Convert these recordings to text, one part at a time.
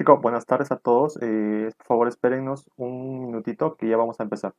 Chicos, buenas tardes a todos. Por favor, espérennos un minutito que ya vamos a empezar.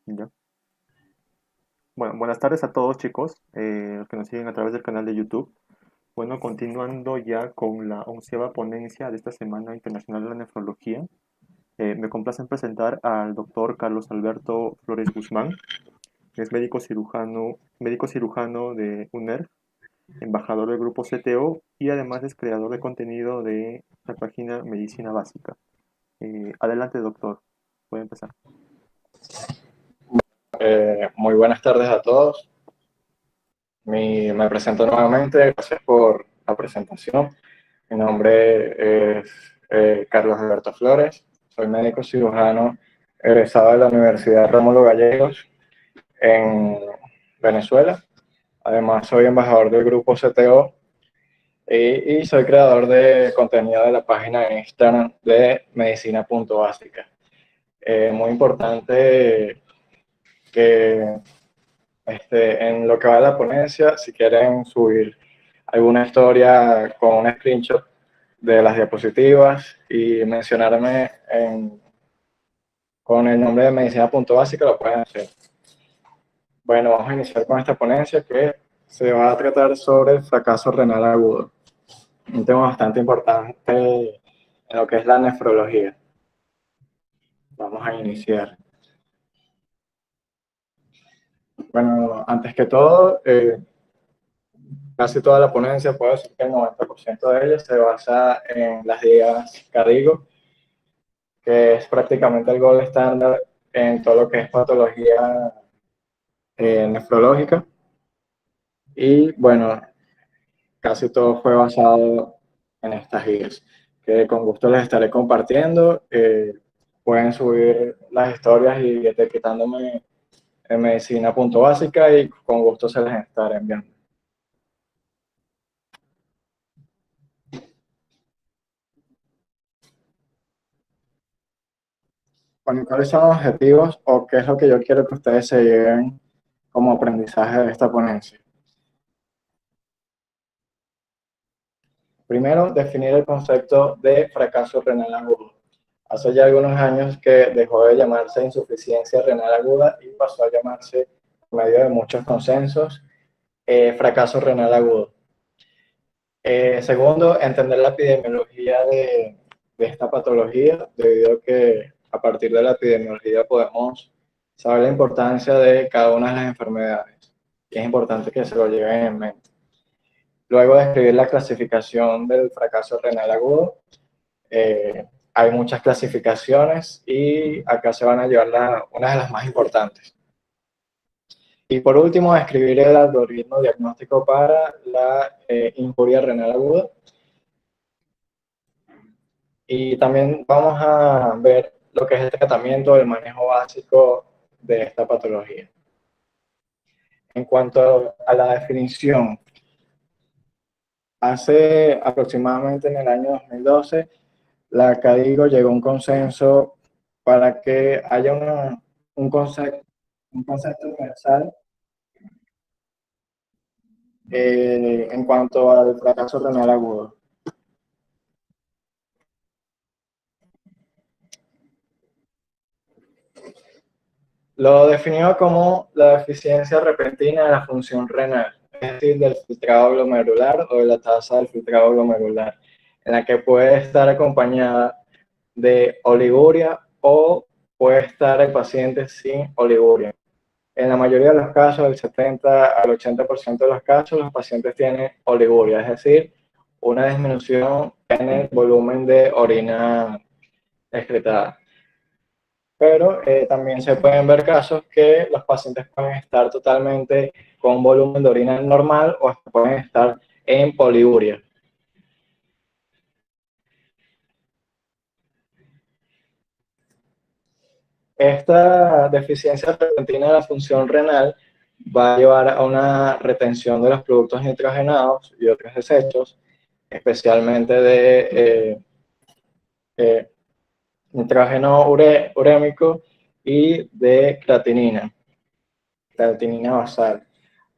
Ya. Bueno, buenas tardes a todos, chicos, los que nos siguen a través del canal de YouTube. Bueno, continuando ya con la 11ª ponencia de esta Semana Internacional de la Nefrología, me complace en presentar al doctor Carlos Alberto Flores Guzmán, que es médico cirujano de UNER, embajador del grupo CTO y además es creador de contenido de la página Medicina Básica. Adelante, doctor. Puede empezar. Muy buenas tardes a todos. Me presento nuevamente, gracias por la presentación. Mi nombre es Carlos Alberto Flores, soy médico cirujano egresado de la Universidad Rómulo Gallegos en Venezuela. Además, soy embajador del grupo CTO y soy creador de contenido de la página en Instagram de medicina.básica. Muy importante que en lo que va de la ponencia, si quieren subir alguna historia con un screenshot de las diapositivas y mencionarme con el nombre de medicina.básica, lo pueden hacer. Bueno, vamos a iniciar con esta ponencia que se va a tratar sobre el fracaso renal agudo. Un tema bastante importante en lo que es la nefrología. Vamos a iniciar. Bueno, antes que todo, casi toda la ponencia, puedo decir que el 90% de ella se basa en las guías Cadigo, que es prácticamente el gold estándar en todo lo que es patología nefrológica. Y bueno, casi todo fue basado en estas guías, que con gusto les estaré compartiendo. Pueden subir las historias y etiquetándome en medicina.básica y con gusto se les estaré enviando. Bueno, ¿cuáles son los objetivos o qué es lo que yo quiero que ustedes se lleven como aprendizaje de esta ponencia? Primero, definir el concepto de fracaso renal agudo. Hace ya algunos años que dejó de llamarse insuficiencia renal aguda y pasó a llamarse, por medio de muchos consensos, fracaso renal agudo. Segundo, entender la epidemiología de esta patología, debido a que a partir de la epidemiología podemos saber la importancia de cada una de las enfermedades. Y es importante que se lo lleven en mente. Luego de escribir la clasificación del fracaso renal agudo, hay muchas clasificaciones y acá se van a llevar una de las más importantes. Y por último, escribir el algoritmo diagnóstico para la injuria renal aguda. Y también vamos a ver lo que es el tratamiento, el manejo básico de esta patología. En cuanto a la definición Hace aproximadamente en el año 2012, la CADIGO llegó a un consenso para que haya un concepto universal en cuanto al fracaso renal agudo. Lo definió como la deficiencia repentina de la función renal, es decir, del filtrado glomerular o de la tasa del filtrado glomerular, en la que puede estar acompañada de oliguria o puede estar el paciente sin oliguria. En la mayoría de los casos, del 70 al 80% de los casos, los pacientes tienen oliguria, es decir, una disminución en el volumen de orina excretada. Pero también se pueden ver casos que los pacientes pueden estar totalmente con volumen de orina normal o hasta pueden estar en poliuria. Esta deficiencia repentina de la función renal va a llevar a una retención de los productos nitrogenados y otros desechos, especialmente de nitrógeno urémico y de creatinina basal.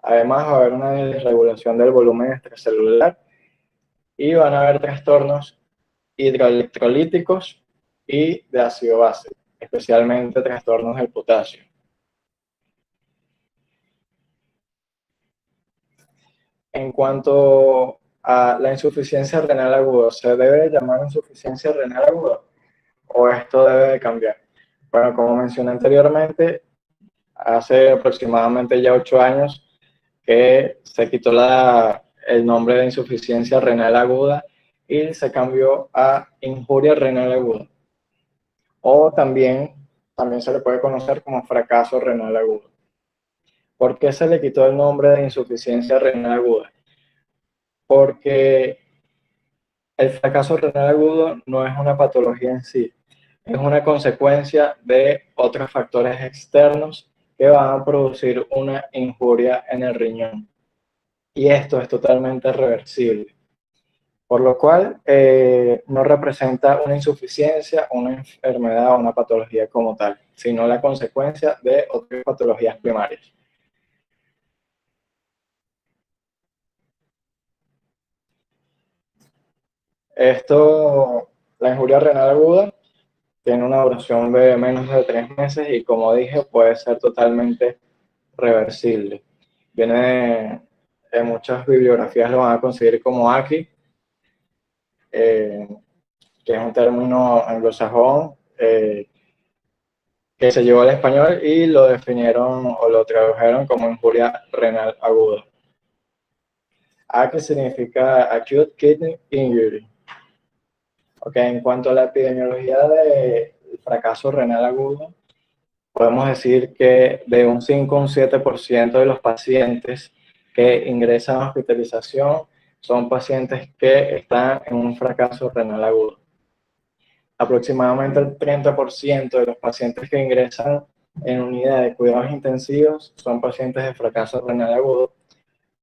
Además, va a haber una desregulación del volumen extracelular y van a haber trastornos hidroelectrolíticos y de ácido base, especialmente trastornos del potasio. En cuanto a la insuficiencia renal aguda, ¿se debe llamar insuficiencia renal aguda o esto debe de cambiar? Bueno, como mencioné anteriormente, hace aproximadamente ya 8 años que se quitó el nombre de insuficiencia renal aguda y se cambió a injuria renal aguda. O también se le puede conocer como fracaso renal agudo. ¿Por qué se le quitó el nombre de insuficiencia renal aguda? Porque el fracaso renal agudo no es una patología en sí, es una consecuencia de otros factores externos que van a producir una injuria en el riñón. Y esto es totalmente reversible, por lo cual no representa una insuficiencia, una enfermedad o una patología como tal, sino la consecuencia de otras patologías primarias. La injuria renal aguda tiene una duración de menos de 3 meses y, como dije, puede ser totalmente reversible. Viene en muchas bibliografías, lo van a conseguir como AKI, que es un término anglosajón que se llevó al español y lo definieron o lo tradujeron como injuria renal aguda. AKI significa Acute Kidney Injury. Okay, en cuanto a la epidemiología del fracaso renal agudo, podemos decir que de un 5 a un 7% de los pacientes que ingresan a hospitalización son pacientes que están en un fracaso renal agudo. Aproximadamente el 30% de los pacientes que ingresan en unidad de cuidados intensivos son pacientes de fracaso renal agudo.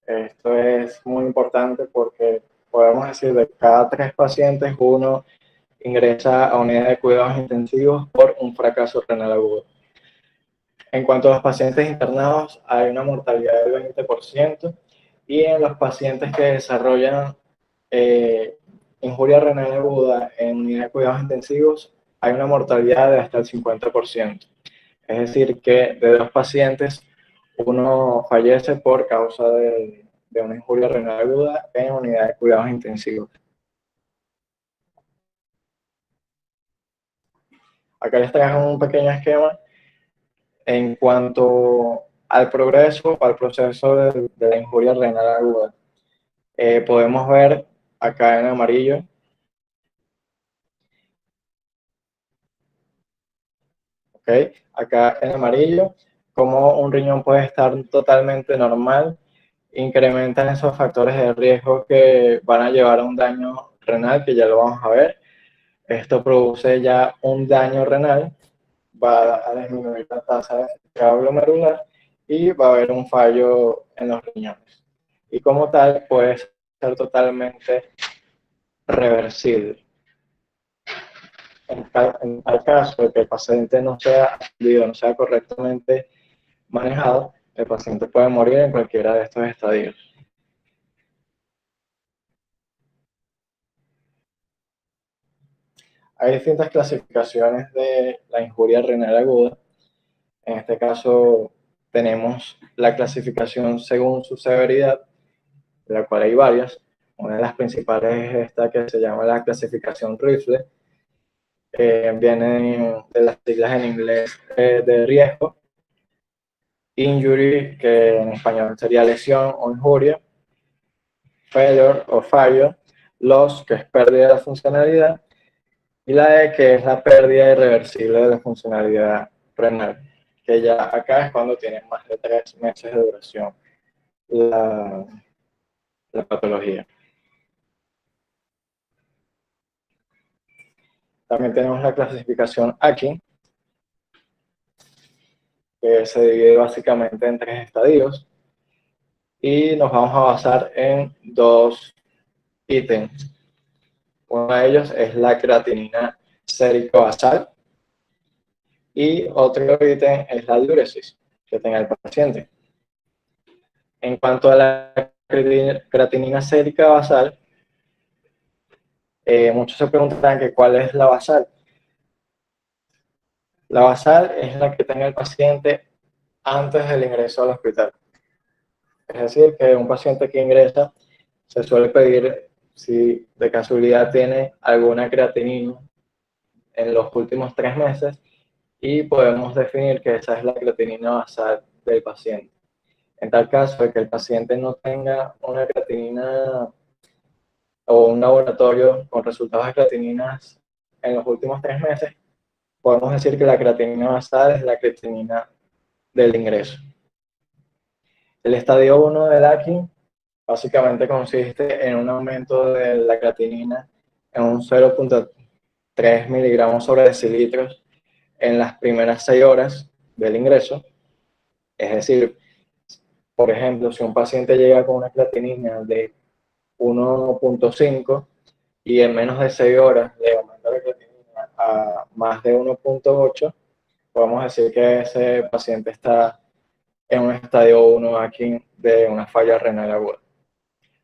Esto es muy importante porque podemos decir de cada 3 pacientes, uno ingresa a unidad de cuidados intensivos por un fracaso renal agudo. En cuanto a los pacientes internados, hay una mortalidad del 20% y en los pacientes que desarrollan injuria renal aguda en unidad de cuidados intensivos, hay una mortalidad de hasta el 50%. Es decir, que de 2 pacientes, uno fallece por causa de una injuria renal aguda en unidad de cuidados intensivos. Acá les traigo un pequeño esquema en cuanto al progreso o al proceso de la injuria renal aguda. Podemos ver acá en amarillo ¿okay? Acá en amarillo, como un riñón puede estar totalmente normal, incrementan esos factores de riesgo que van a llevar a un daño renal, que ya lo vamos a ver. Esto produce ya un daño renal, va a disminuir la tasa de filtrado glomerular y va a haber un fallo en los riñones. Y como tal, puede ser totalmente reversible. En tal caso de que el paciente no sea atendido, no sea correctamente manejado, el paciente puede morir en cualquiera de estos estadios. Hay distintas clasificaciones de la injuria renal aguda. En este caso tenemos la clasificación según su severidad, de la cual hay varias. Una de las principales es esta que se llama la clasificación Rifle. Viene de las siglas en inglés de riesgo, injury, que en español sería lesión o injuria, failure o fallo, loss, que es pérdida de funcionalidad, y la E, que es la pérdida irreversible de la funcionalidad renal, que ya acá es cuando tiene más de 3 meses de duración la, la patología. También tenemos la clasificación Akin, que se divide básicamente en 3 estadios, y nos vamos a basar en 2 ítems. Uno de ellos es la creatinina sérico-basal y otro ítem es la diuresis que tenga el paciente. En cuanto a la creatinina sérica basal, muchos se preguntarán que cuál es la basal. La basal es la que tenga el paciente antes del ingreso al hospital. Es decir, que un paciente que ingresa se suele pedir si de casualidad tiene alguna creatinina en los últimos 3 meses y podemos definir que esa es la creatinina basal del paciente. En tal caso de que el paciente no tenga una creatinina o un laboratorio con resultados de creatininas en los últimos 3 meses, podemos decir que la creatinina basal es la creatinina del ingreso. El estadio 1 del AKI básicamente consiste en un aumento de la creatinina en un 0.3 miligramos sobre decilitros en las primeras 6 horas del ingreso. Es decir, por ejemplo, si un paciente llega con una creatinina de 1.5 y en menos de 6 horas le aumenta la creatinina a más de 1.8, podemos decir que ese paciente está en un estadio 1 aquí de una falla renal aguda.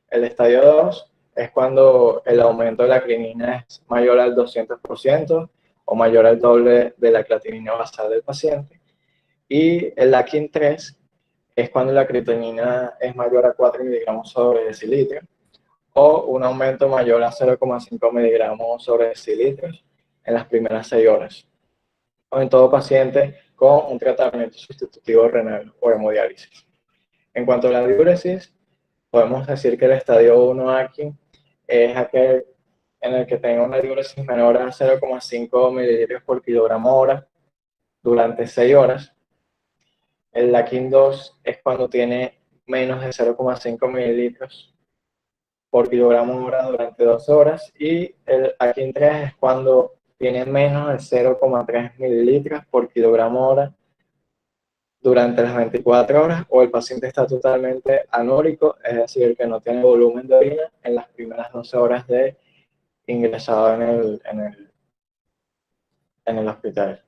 El estadio 2 es cuando el aumento de la creatinina es mayor al 200% o mayor al doble de la creatinina basal del paciente. Y el AKIN 3 es cuando la creatinina es mayor a 4 miligramos sobre decilitro o un aumento mayor a 0,5 miligramos sobre decilitros en las primeras 6 horas, o en todo paciente con un tratamiento sustitutivo renal o hemodiálisis. En cuanto a la diuresis, podemos decir que el estadio 1 aquí es aquel en el que tenga una diuresis menor a 0,5 mililitros por kilogramo hora durante 6 horas. El AKIN 2 es cuando tiene menos de 0,5 mililitros por kilogramo hora durante 2 horas, y el AKIN 3 es cuando tiene menos de 0,3 mililitros por kilogramo hora durante las 24 horas, o el paciente está totalmente anórico, es decir, que no tiene volumen de orina en las primeras 12 horas de ingresado en el hospital.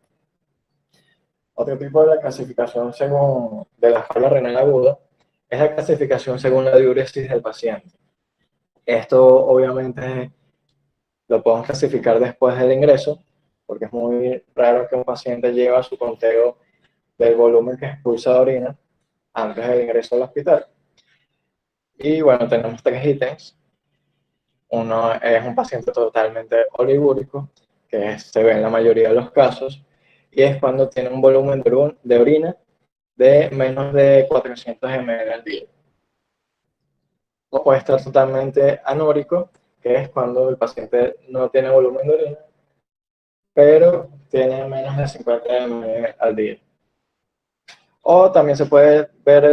Otro tipo de la clasificación según, de la falla renal aguda es la clasificación según la diuresis del paciente. Esto obviamente lo podemos clasificar después del ingreso, porque es muy raro que un paciente lleve a su conteo del volumen que expulsa de orina antes del ingreso al hospital. Y bueno, tenemos 3 ítems. Uno es un paciente totalmente oligúrico, que se ve en la mayoría de los casos, y es cuando tiene un volumen de orina de menos de 400 ml al día. O puede estar totalmente anórico, que es cuando el paciente no tiene volumen de orina, pero tiene menos de 50 ml al día. O también se puede ver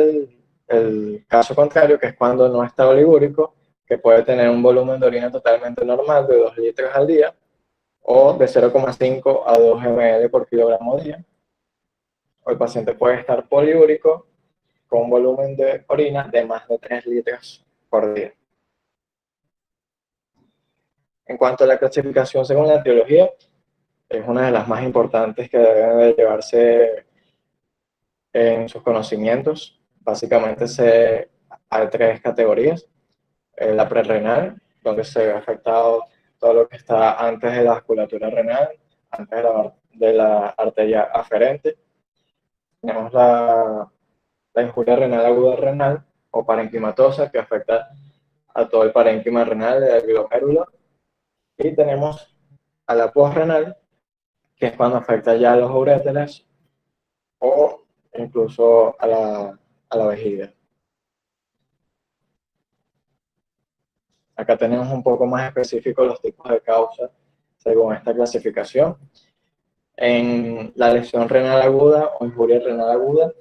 el caso contrario, que es cuando no está oligúrico, que puede tener un volumen de orina totalmente normal de 2 litros al día, o de 0,5 a 2 ml por kilogramo día. O el paciente puede estar poliúrico, con un volumen de orina de más de 3 litros por día. En cuanto a la clasificación según la etiología, es una de las más importantes que deben de llevarse en sus conocimientos. Básicamente hay tres categorías. La prerrenal, donde se ve afectado todo lo que está antes de la vasculatura renal, antes de la arteria aferente. Tenemos la injuria renal aguda renal o parenquimatosa, que afecta a todo el parénquima renal del glomérulo. Y tenemos a la posrenal, que es cuando afecta ya a los uréteres o incluso a la vejiga. Acá tenemos un poco más específicos los tipos de causas según esta clasificación. En la lesión renal aguda o injuria renal aguda,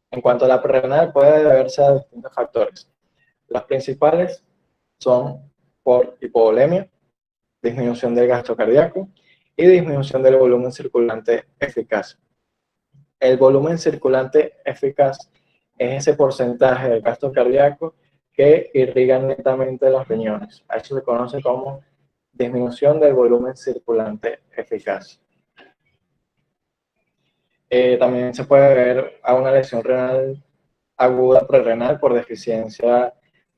en cuanto a la prerrenal, puede deberse a distintos factores. Los principales son por hipovolemia, disminución del gasto cardíaco y disminución del volumen circulante eficaz. El volumen circulante eficaz es ese porcentaje del gasto cardíaco que irriga netamente los riñones. A eso se conoce como disminución del volumen circulante eficaz. También se puede ver a una lesión renal aguda prerrenal por deficiencia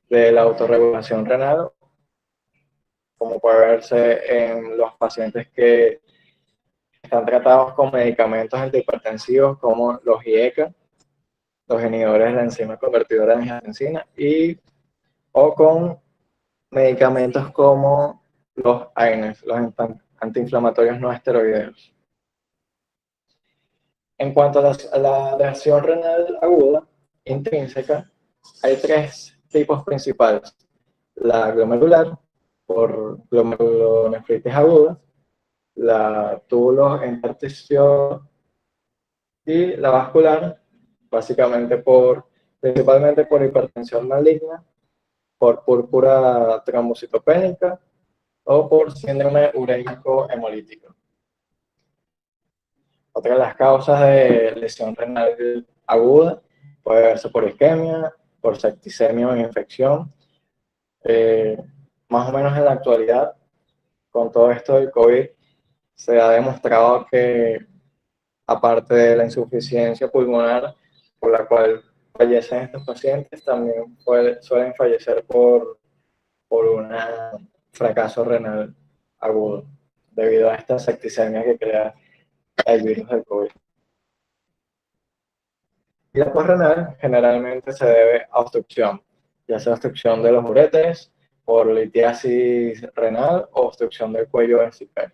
de la autorregulación renal, como puede verse en los pacientes que están tratados con medicamentos antihipertensivos como los IECA, los inhibidores de la enzima convertidora de angiotensina, o con medicamentos como los AINES, los antiinflamatorios no esteroideos. En cuanto a la lesión renal aguda intrínseca, hay tres tipos principales: la glomerular, por glomerulonefritis aguda, la tubulointersticial y la vascular, básicamente principalmente por hipertensión maligna, por púrpura trombocitopénica o por síndrome urémico hemolítico. Otra de las causas de lesión renal aguda puede verse por isquemia, por septicemia o infección. Más o menos en la actualidad, con todo esto del COVID, se ha demostrado que, aparte de la insuficiencia pulmonar por la cual fallecen estos pacientes, también suelen fallecer por un fracaso renal agudo, debido a esta septicemia que crea el virus del COVID. Y la posrenal generalmente se debe a obstrucción, ya sea obstrucción de los uréteres por litiasis renal o obstrucción del cuello vesical.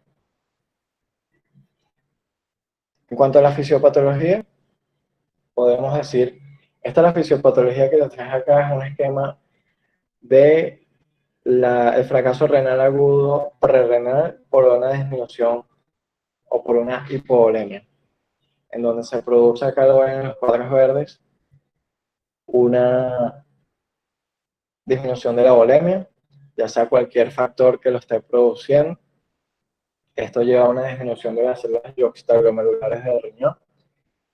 En cuanto a la fisiopatología, podemos decir, esta es la fisiopatología que les traje acá, es un esquema de el fracaso renal agudo prerrenal por una disminución o por una hipovolemia, en donde se produce, acá lo ven en los cuadros verdes, una disminución de la volemia, ya sea cualquier factor que lo esté produciendo. Esto lleva a una disminución de las células yuxtaglomerulares del riñón,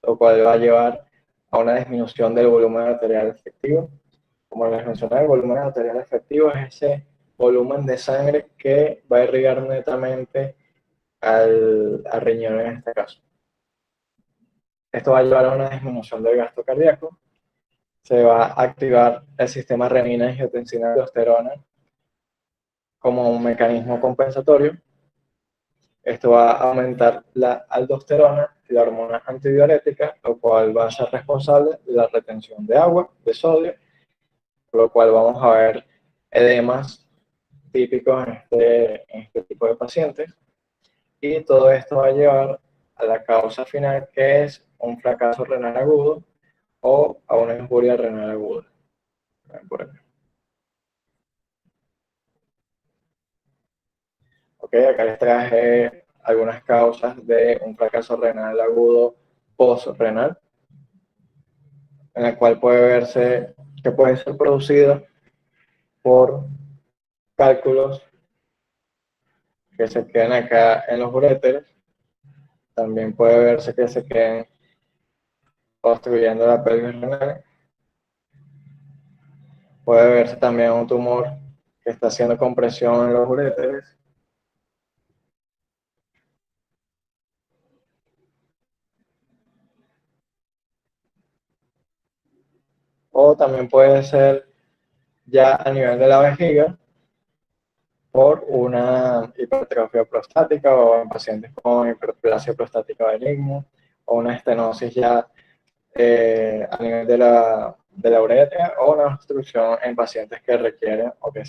lo cual va a llevar a una disminución del volumen arterial efectivo. Como les mencioné, el volumen arterial efectivo es ese volumen de sangre que va a irrigar netamente al riñón en este caso. Esto va a llevar a una disminución del gasto cardíaco, se va a activar el sistema renina-angiotensina-aldosterona como un mecanismo compensatorio. Esto va a aumentar la aldosterona y la hormona antidiurética, lo cual va a ser responsable de la retención de agua, de sodio, por lo cual vamos a ver edemas típicos en este tipo de pacientes. Y todo esto va a llevar a la causa final, que es un fracaso renal agudo o a una injuria renal aguda. Por acá. Ok, acá les traje algunas causas de un fracaso renal agudo postrenal, en la cual puede verse que puede ser producido por cálculos que se quedan acá en los uréteres. También puede verse que se queden obstruyendo la pelvis renal. Puede verse también un tumor que está haciendo compresión en los uréteres. o también puede ser ya a nivel de la vejiga por una hipertrofia prostática o en pacientes con hiperplasia prostática benigna o una estenosis ya a nivel de la uretra o una obstrucción en pacientes que requieren o que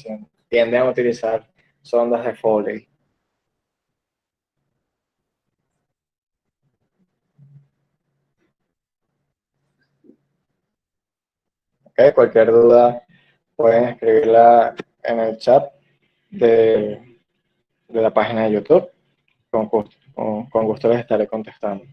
tienden a utilizar sondas de Foley. ¿Okay? Cualquier duda pueden escribirla en el chat de la página de YouTube. Con gusto les estaré contestando.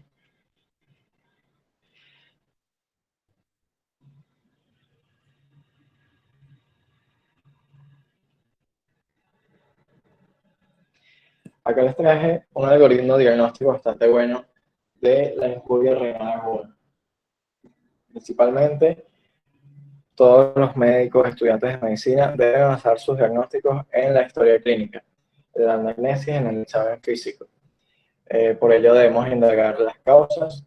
Acá les traje un algoritmo diagnóstico bastante bueno de la injuria renal aguda. Principalmente, todos los médicos, estudiantes de medicina deben basar sus diagnósticos en la historia clínica, en la anamnesis, en el examen físico. Por ello debemos indagar las causas,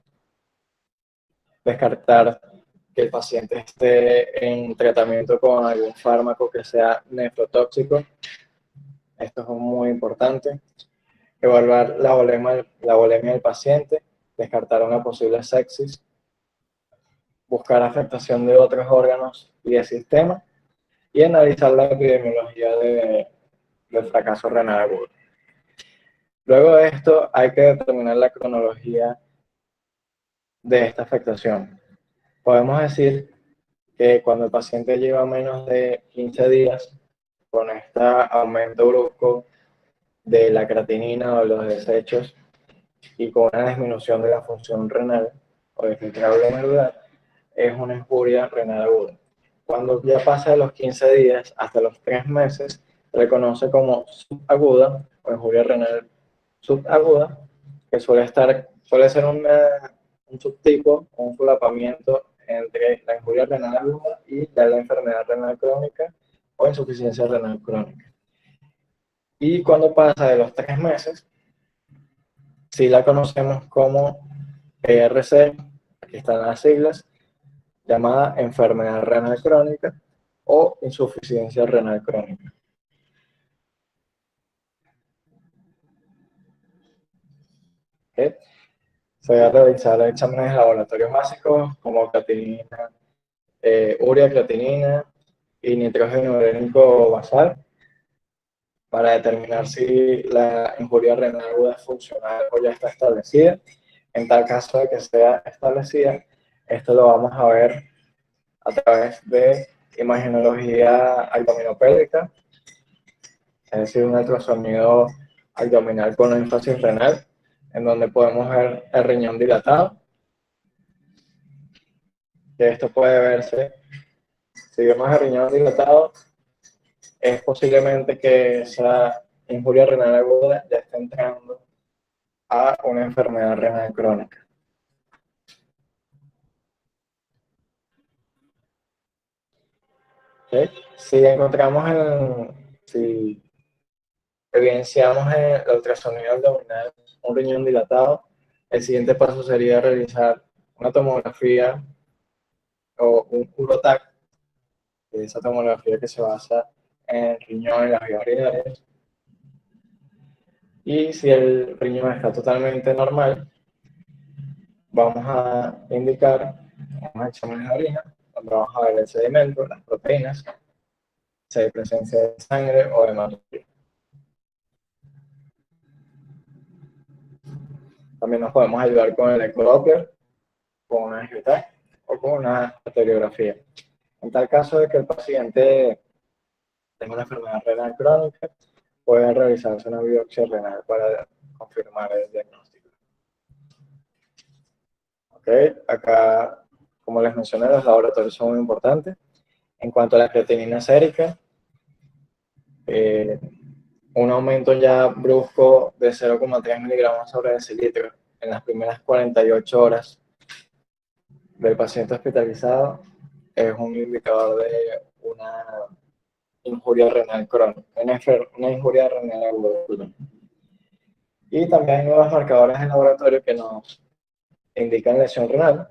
descartar que el paciente esté en tratamiento con algún fármaco que sea nefrotóxico. Esto es muy importante. Evaluar la volemia del paciente, descartar una posible sepsis, buscar afectación de otros órganos y de sistema, y analizar la epidemiología del fracaso renal agudo. Luego de esto, hay que determinar la cronología de esta afectación. Podemos decir que cuando el paciente lleva menos de 15 días con este aumento brusco de la creatinina o de los desechos y con una disminución de la función renal o de filtrado glomerular, es una injuria renal aguda. Cuando ya pasa de los 15 días hasta los 3 meses, se le conoce como subaguda o injuria renal subaguda, que suele ser un subtipo, un solapamiento entre la injuria renal aguda y la enfermedad renal crónica o insuficiencia renal crónica. Y cuando pasa de los 3 meses, sí la conocemos como ERC, aquí están las siglas, llamada enfermedad renal crónica o insuficiencia renal crónica. ¿Okay? Se va a realizar exámenes de laboratorios básicos como creatinina, urea, creatinina y nitrógeno urénico basal para determinar si la injuria renal aguda es funcional o ya está establecida. En tal caso de que sea establecida, esto lo vamos a ver a través de imagenología abdominopélvica, es decir, un ultrasonido abdominal con énfasis renal, en donde podemos ver el riñón dilatado. Que esto puede verse, si vemos el riñón dilatado, es posiblemente que esa injuria renal aguda ya esté entrando a una enfermedad renal crónica. ¿Okay? Si evidenciamos en el ultrasonido abdominal un riñón dilatado, el siguiente paso sería realizar una tomografía o un urotac, que es esa tomografía que se basa en el riñón y las vías urinarias. Y si el riñón está totalmente normal, vamos a indicar unos exámenes de orina, donde vamos a ver el sedimento, las proteínas, si hay presencia de sangre o de hematología. También nos podemos ayudar con el ecodoppler, con una angiotac o con una arteriografía. En tal caso de que el paciente tenga una enfermedad renal crónica, puede realizarse una biopsia renal para confirmar el diagnóstico. Okay. Acá, como les mencioné, los laboratorios son muy importantes. En cuanto a la creatinina sérica, un aumento ya brusco de 0,3 miligramos sobre decilitro en las primeras 48 horas del paciente hospitalizado es un indicador de una injuria renal crónica, una injuria renal aguda. Y también hay nuevos marcadores en laboratorio que nos indican lesión renal,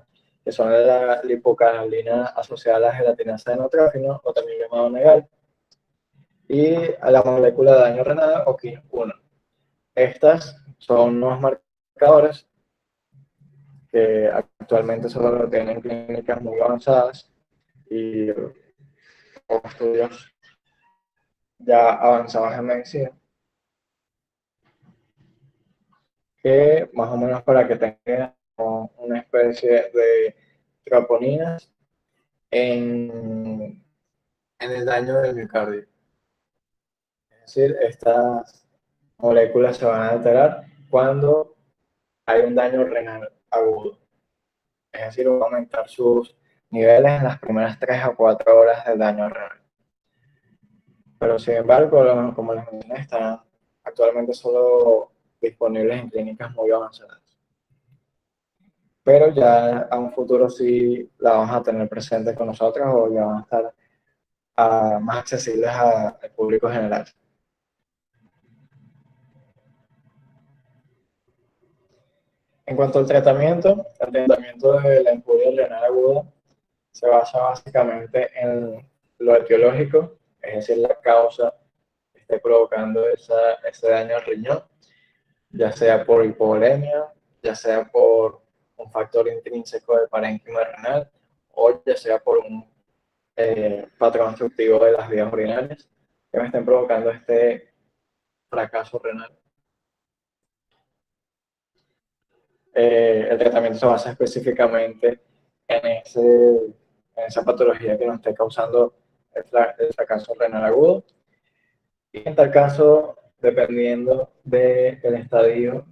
que son la lipocanalina asociada a la gelatinasa de nitrógeno, o también llamado NEGAL, y a la molécula de daño renal o KIN1. Estas son unos marcadores que actualmente solo lo tienen clínicas muy avanzadas y estudios ya avanzados en medicina, que más o menos para que tengan una especie de troponinas en el daño del miocardio. Es decir, estas moléculas se van a alterar cuando hay un daño renal agudo. Es decir, va a aumentar sus niveles en las primeras 3 a 4 horas del daño renal. Pero sin embargo, como les mencioné, están actualmente solo disponibles en clínicas muy avanzadas. Pero ya a un futuro sí la vamos a tener presente con nosotros, o ya van a estar más accesibles al público general. En cuanto al tratamiento, el tratamiento de la embolia renal aguda se basa básicamente en lo etiológico, es decir, la causa que esté provocando ese daño al riñón, ya sea por hipovolemia, ya sea por un factor intrínseco del parénquima renal, o ya sea por un patrón obstructivo de las vías urinarias que me estén provocando este fracaso renal. El tratamiento se basa específicamente en esa patología que nos esté causando el fracaso renal agudo. Y en tal caso, dependiendo del estadio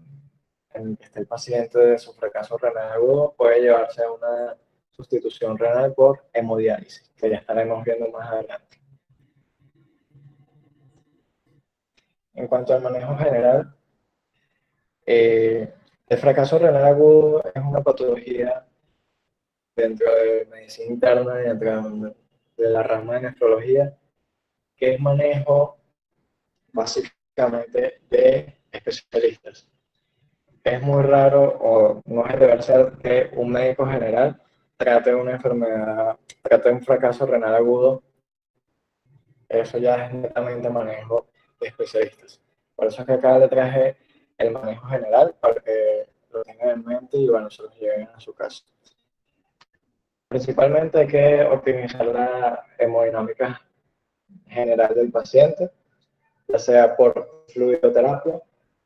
en el que esté el paciente de su fracaso renal agudo, puede llevarse a una sustitución renal por hemodiálisis, que ya estaremos viendo más adelante. En cuanto al manejo general, el fracaso renal agudo es una patología dentro de medicina interna y dentro de la rama de nefrología, que es manejo básicamente de especialistas. Es muy raro, o no es de deber ser, que un médico general trate una enfermedad, trate un fracaso renal agudo. Eso ya es netamente manejo de especialistas. Por eso es que acá le traje el manejo general para que lo tengan en mente y bueno, se los lleven a su casa. Principalmente hay que optimizar la hemodinámica general del paciente, ya sea por fluidoterapia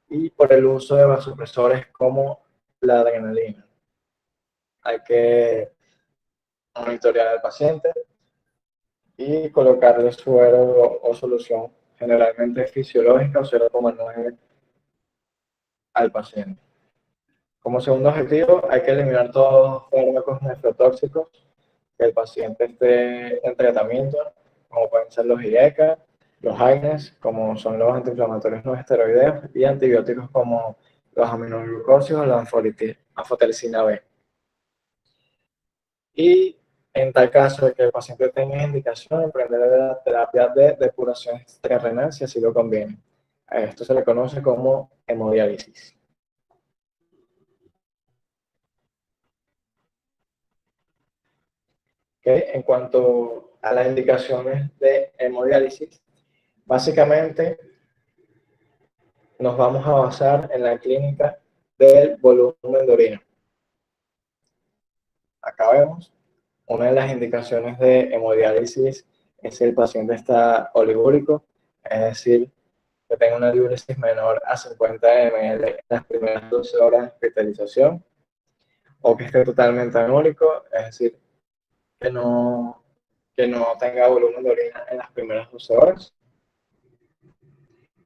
y por el uso de vasopresores como la adrenalina. Hay que monitorear al paciente y colocarle suero o solución generalmente fisiológica o 0,9 al paciente. Como segundo objetivo, hay que eliminar todos los fármacos nefrotóxicos que el paciente esté en tratamiento, como pueden ser los IECA, los AINES, como son los antiinflamatorios no esteroideos, y antibióticos como los aminoglucósidos o la anfotericina B. Y en tal caso de que el paciente tenga indicación, emprender la terapia de depuración extrarrenal si así lo conviene. A esto se le conoce como hemodiálisis. En cuanto a las indicaciones de hemodiálisis, básicamente nos vamos a basar en la clínica del volumen de orina. Acá vemos, una de las indicaciones de hemodiálisis es si el paciente está oligúrico, es decir, que tenga una diuresis menor a 50 ml en las primeras 12 horas de hospitalización, o que esté totalmente anúrico, es decir, que no tenga volumen de orina en las primeras 12 horas.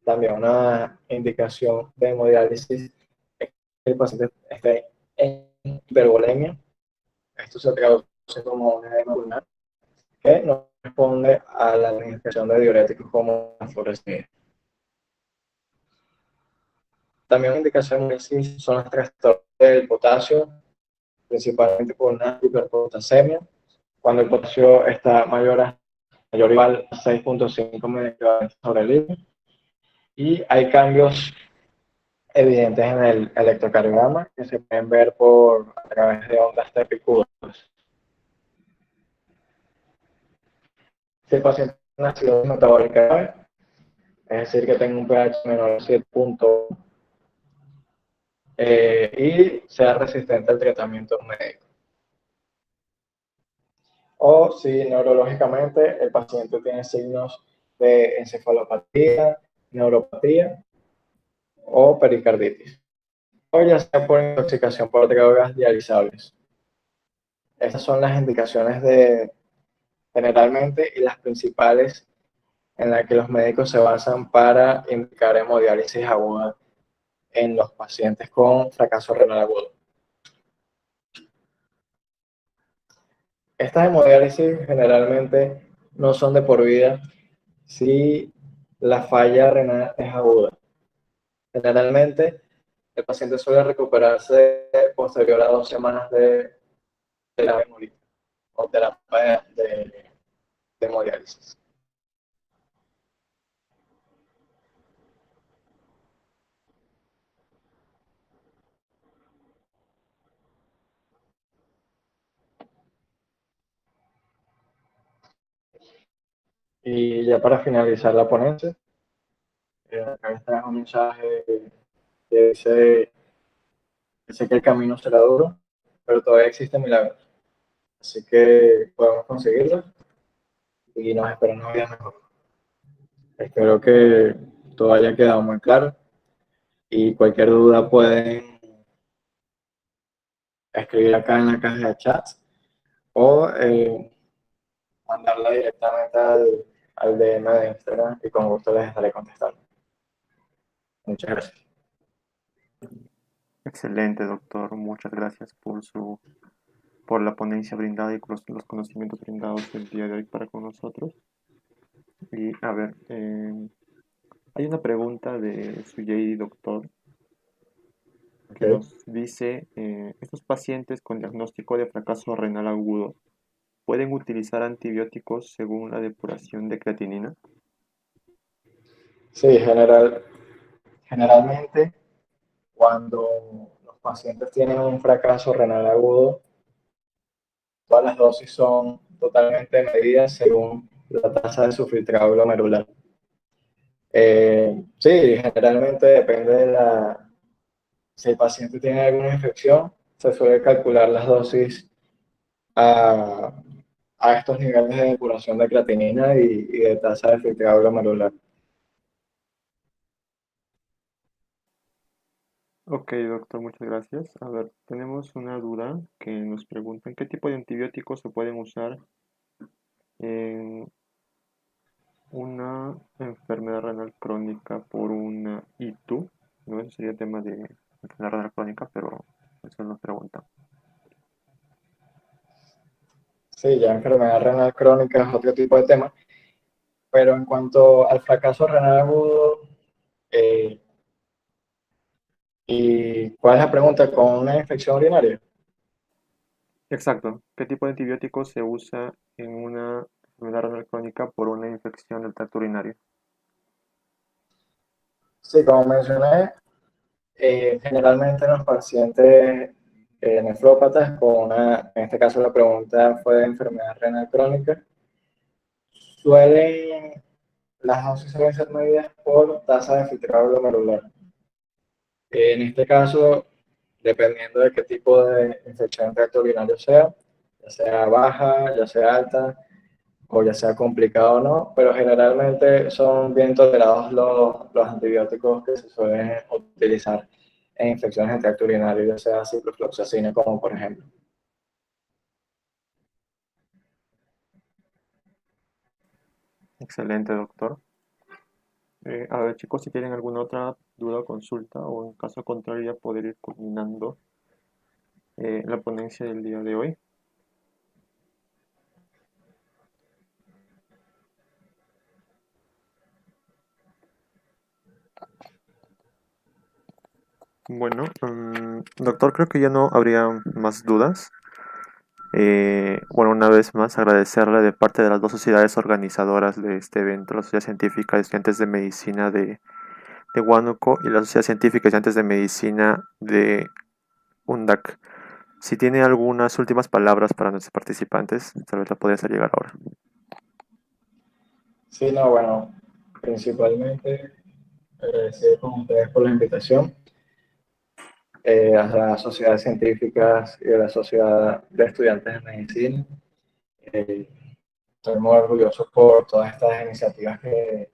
También una indicación de hemodiálisis es que el paciente esté en hipervolemia. Esto se traduce como una edema pulmonar que no responde a la administración de diuréticos como la furosemida. También una indicación de hemodiálisis son los trastornos del potasio, principalmente por una hiperpotasemia, cuando el potasio está mayor o igual a 6.5 mg sobre litro. Y hay cambios evidentes en el electrocardiograma que se pueden ver a través de ondas TEP-Q. Si el paciente tiene una acidosis metabólica grave, es decir, que tenga un pH menor de 7.1 y sea resistente al tratamiento médico. O si neurológicamente el paciente tiene signos de encefalopatía, neuropatía o pericarditis, o ya sea por intoxicación por drogas dializables. Esas son las indicaciones generalmente y las principales en las que los médicos se basan para indicar hemodiálisis aguda en los pacientes con fracaso renal agudo. Estas hemodiálisis generalmente no son de por vida si la falla renal es aguda. Generalmente el paciente suele recuperarse posterior a 2 semanas de la hemolítica o terapia de hemodiálisis. Y ya para finalizar la ponencia, acá está un mensaje que dice sé que el camino será duro, pero todavía existen milagros. Así que podemos conseguirlo y nos esperan unos días mejor. Espero que todo haya quedado muy claro y cualquier duda pueden escribir acá en la caja de chats o mandarla directamente al DM de Instagram y con gusto les estaré contestando. Muchas gracias. Excelente, doctor. Muchas gracias por la ponencia brindada y por los conocimientos brindados el día de hoy para con nosotros. Y a ver, hay una pregunta de Sujei, doctor, que Okay. nos dice, ¿estos pacientes con diagnóstico de fracaso renal agudo pueden utilizar antibióticos según la depuración de creatinina? Sí, generalmente cuando los pacientes tienen un fracaso renal agudo, todas las dosis son totalmente medidas según la tasa de su filtrado glomerular. Sí, generalmente depende si el paciente tiene alguna infección, se suele calcular las dosis a, a estos niveles de depuración de creatinina y de tasa de filtrado glomerular. Ok, doctor, muchas gracias. A ver, tenemos una duda que nos preguntan, ¿qué tipo de antibióticos se pueden usar en una enfermedad renal crónica por una ITU? No, eso sería tema de enfermedad renal crónica, pero eso nos pregunta. Sí, ya enfermedad renal crónica es otro tipo de tema, pero en cuanto al fracaso renal agudo, eh, ¿y cuál es la pregunta? ¿Con una infección urinaria? Exacto. ¿Qué tipo de antibiótico se usa en una enfermedad renal crónica por una infección del tracto urinario? Sí, como mencioné, generalmente en los pacientes nefrópatas, en este caso la pregunta fue de enfermedad renal crónica, suelen, las dosis suelen ser medidas por tasa de filtrado glomerular. En este caso, dependiendo de qué tipo de infección del tracto urinario sea, ya sea baja, ya sea alta, o ya sea complicado o no, pero generalmente son bien tolerados los antibióticos que se suelen utilizar en infecciones en tracto urinario, ya sea ciprofloxacina como por ejemplo. Excelente, doctor. A ver, chicos, si tienen alguna otra duda o consulta, o en caso contrario, ya poder ir culminando la ponencia del día de hoy. Bueno, doctor, creo que ya no habría más dudas. Bueno, una vez más agradecerle de parte de las dos sociedades organizadoras de este evento, la Sociedad Científica de Estudiantes de Medicina de de Huánuco y la Sociedad Científica de Estudiantes de Medicina de UNDAC. Si tiene algunas últimas palabras para nuestros participantes, tal vez la podría hacer llegar ahora. Sí, no, bueno, principalmente agradecido con ustedes por la invitación a las sociedades científicas y a la sociedad de estudiantes de medicina. Eh, Estoy muy orgulloso por todas estas iniciativas que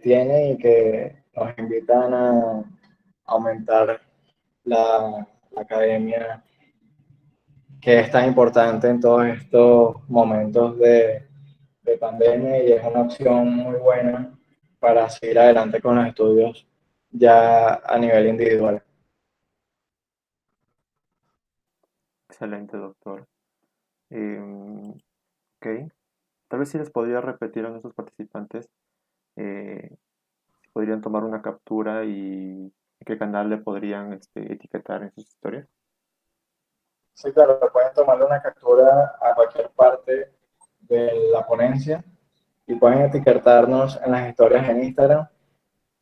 tienen y que nos invitan a aumentar la academia, que es tan importante en todos estos momentos de pandemia y es una opción muy buena para seguir adelante con los estudios ya a nivel individual. Excelente, doctor. Ok. Tal vez si les podría repetir a nuestros participantes, si podrían tomar una captura y qué canal le podrían etiquetar en sus historias. Sí, claro, pueden tomarle una captura a cualquier parte de la ponencia y pueden etiquetarnos en las historias en Instagram.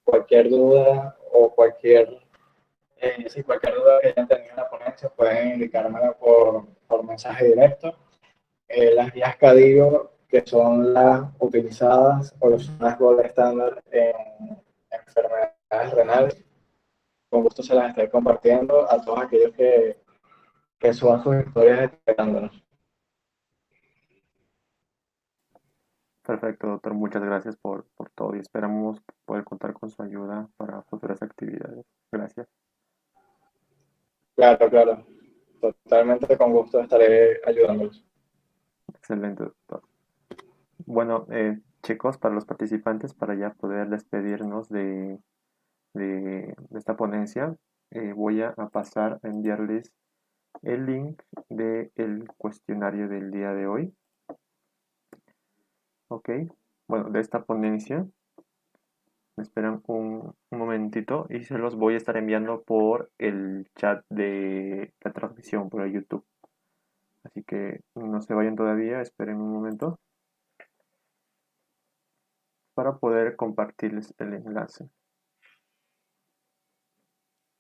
Cualquier duda o cualquier duda que hayan tenido en la ponencia pueden indicármela por mensaje directo. Las guías CADIO, que son las utilizadas o las gold estándar en enfermedades renales, con gusto se las estaré compartiendo a todos aquellos que suban sus historias etiquetándonos. Perfecto, doctor. Muchas gracias por todo y esperamos poder contar con su ayuda para futuras actividades. Gracias. Claro, claro. Totalmente con gusto estaré ayudándolos. Excelente, doctor. Bueno, chicos, para los participantes, para ya poder despedirnos de esta ponencia, voy a pasar a enviarles el link del cuestionario del día de hoy. Ok, bueno, de esta ponencia. Me esperan un momentito y se los voy a estar enviando por el chat de la transmisión por el YouTube. Así que no se vayan todavía, esperen un momento para poder compartirles el enlace.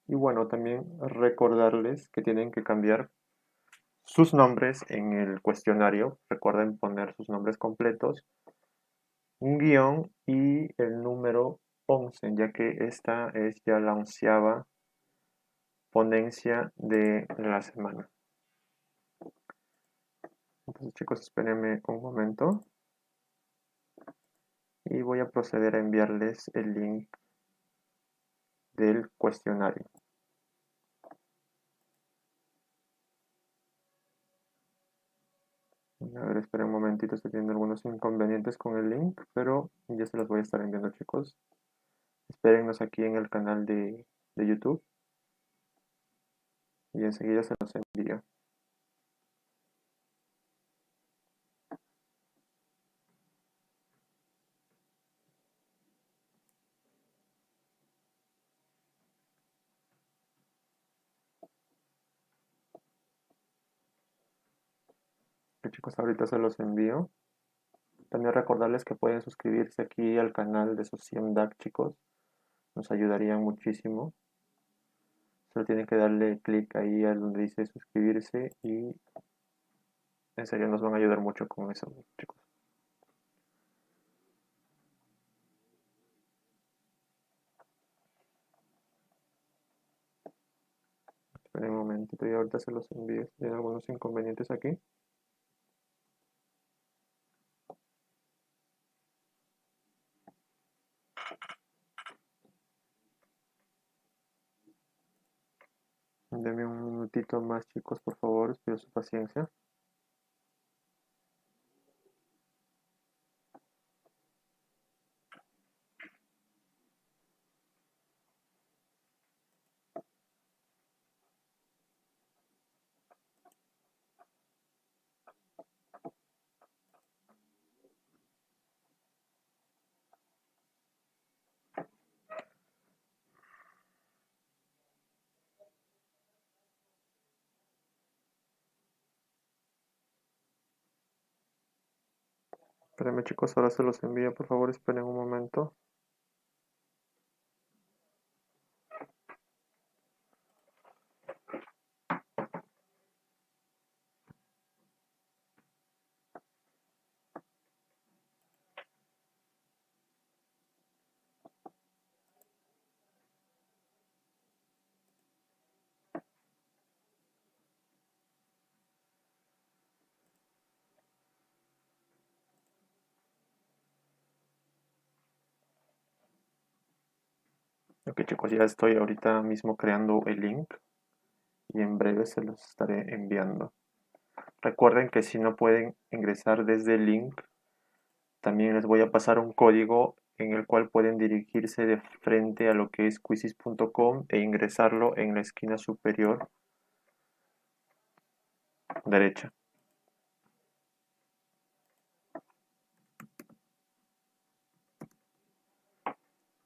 Y bueno, también recordarles que tienen que cambiar sus nombres en el cuestionario. Recuerden poner sus nombres completos, un guión y el número 11, ya que esta es ya la 11ª ponencia de la semana. Entonces, chicos, espérenme un momento y voy a proceder a enviarles el link del cuestionario. A ver, esperen un momentito, estoy teniendo algunos inconvenientes con el link, pero ya se los voy a estar enviando, chicos. Espérennos aquí en el canal de YouTube y enseguida se los envío. Ok, chicos, ahorita se los envío. También recordarles que pueden suscribirse aquí al canal de SOCIEMDAC, chicos. Nos ayudarían muchísimo. Solo tienen que darle clic ahí a donde dice suscribirse y en serio nos van a ayudar mucho con eso, chicos. Esperen un momentito y ahorita se los envío. Tienen algunos inconvenientes aquí. Denme un minutito más, chicos, por favor. Espero su paciencia. Espérenme, chicos, ahora se los envío. Por favor, esperen un momento. Ok chicos, ya estoy ahorita mismo creando el link y en breve se los estaré enviando. Recuerden que si no pueden ingresar desde el link, también les voy a pasar un código en el cual pueden dirigirse de frente a lo que es quizzes.com e ingresarlo en la esquina superior derecha.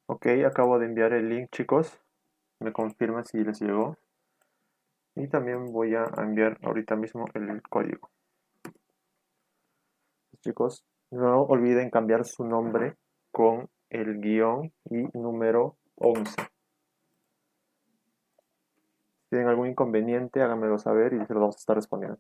Ok, acabo de enviar el link chicos, me confirman si les llegó y también voy a enviar ahorita mismo el código. Chicos, no olviden cambiar su nombre con el guión y número 11. Si tienen algún inconveniente, háganmelo saber y se lo vamos a estar respondiendo.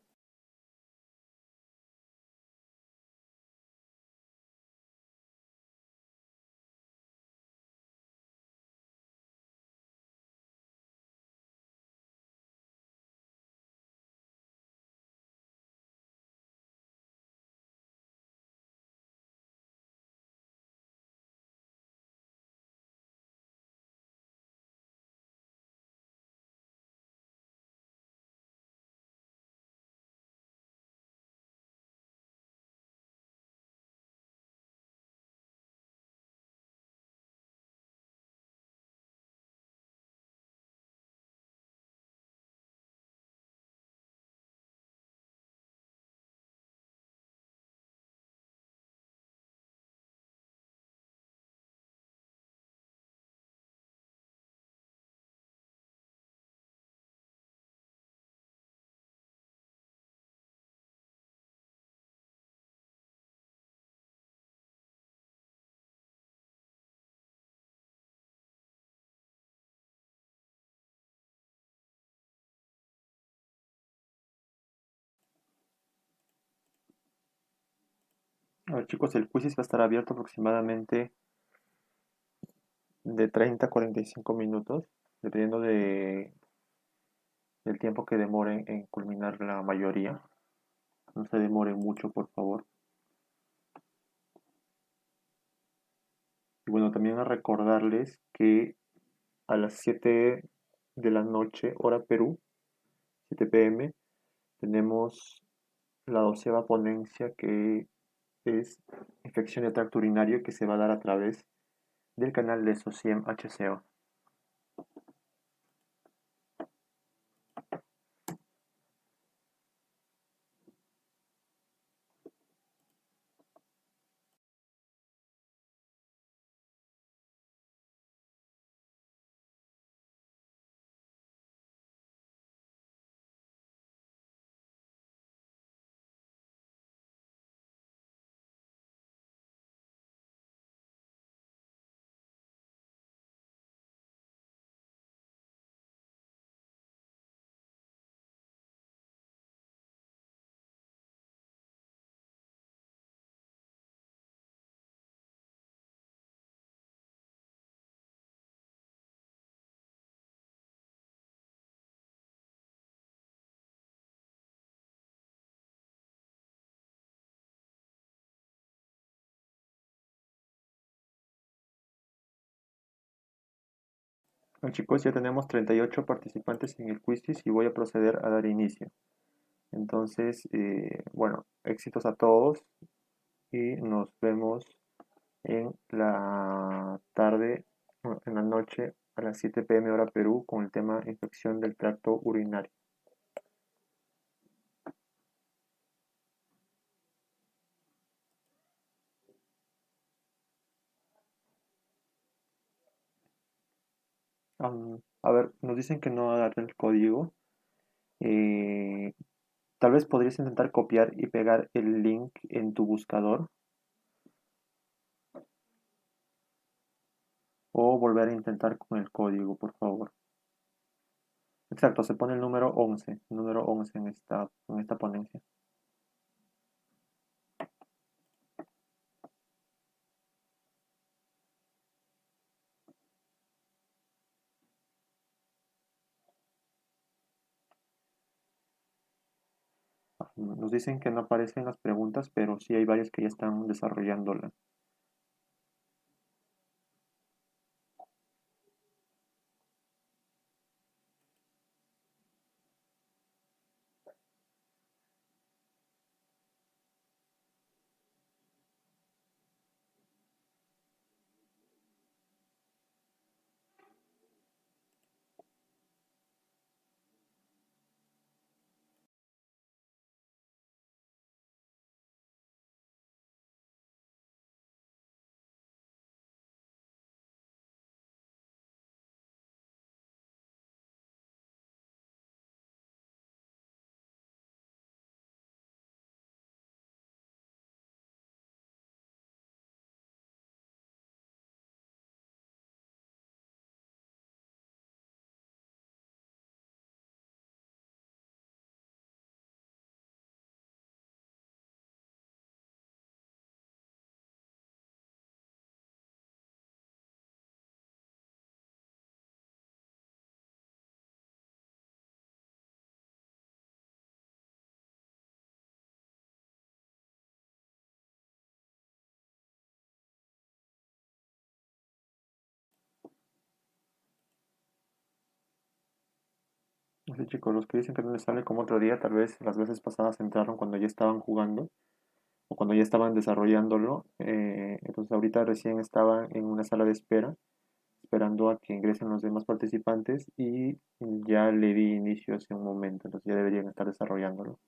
A ver chicos, el quiz va a estar abierto aproximadamente de 30 a 45 minutos, dependiendo del tiempo que demoren en culminar la mayoría. No se demoren mucho, por favor. Y bueno, también a recordarles que a las 7 de la noche, hora Perú, 7 p.m., tenemos la 12ª ponencia que es infección de tracto urinario que se va a dar a través del canal de SOCIEM HCO. Bueno, chicos, ya tenemos 38 participantes en el quiz y voy a proceder a dar inicio. Entonces, bueno, éxitos a todos y nos vemos en la tarde, en la noche a las 7 p.m. hora Perú con el tema infección del tracto urinario. A ver, nos dicen que no agarre el código. Eh, Tal vez podrías intentar copiar y pegar el link en tu buscador o volver a intentar con el código, por favor. Exacto, se pone el número 11 en esta ponencia. Nos dicen que no aparecen las preguntas, pero sí hay varios que ya están desarrollándolas. Sí, chicos, los que dicen que no les sale como otro día, tal vez las veces pasadas entraron cuando ya estaban jugando o cuando ya estaban desarrollándolo. Entonces ahorita recién estaban en una sala de espera, esperando a que ingresen los demás participantes y ya le di inicio hace un momento, entonces ya deberían estar desarrollándolo.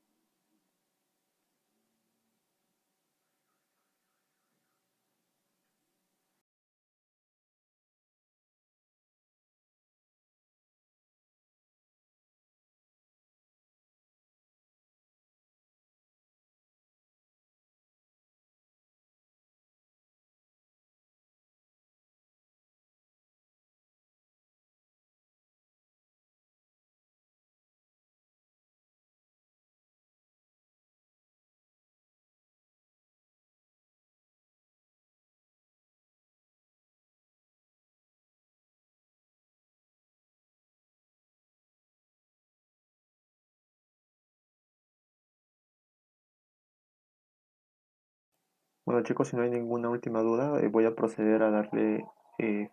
Bueno chicos, si no hay ninguna última duda, voy a proceder a darle eh,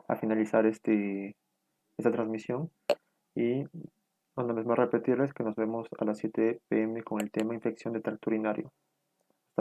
a finalizar esta transmisión y una vez más repetirles que nos vemos a las 7 p.m. con el tema infección de tracto urinario.